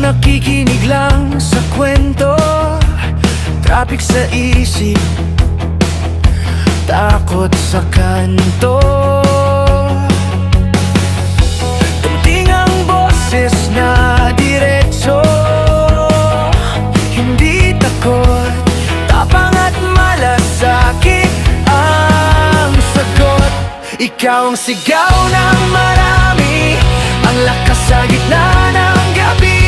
Nakikinig lang sa kwento, traffic sa isip, takot sa kanto. Dumating ang boses na diretso, hindi takot, tapang at malasakit ang sagot. Ikaw ang sigaw ng marami, ang lakas sa gitna ng gabi.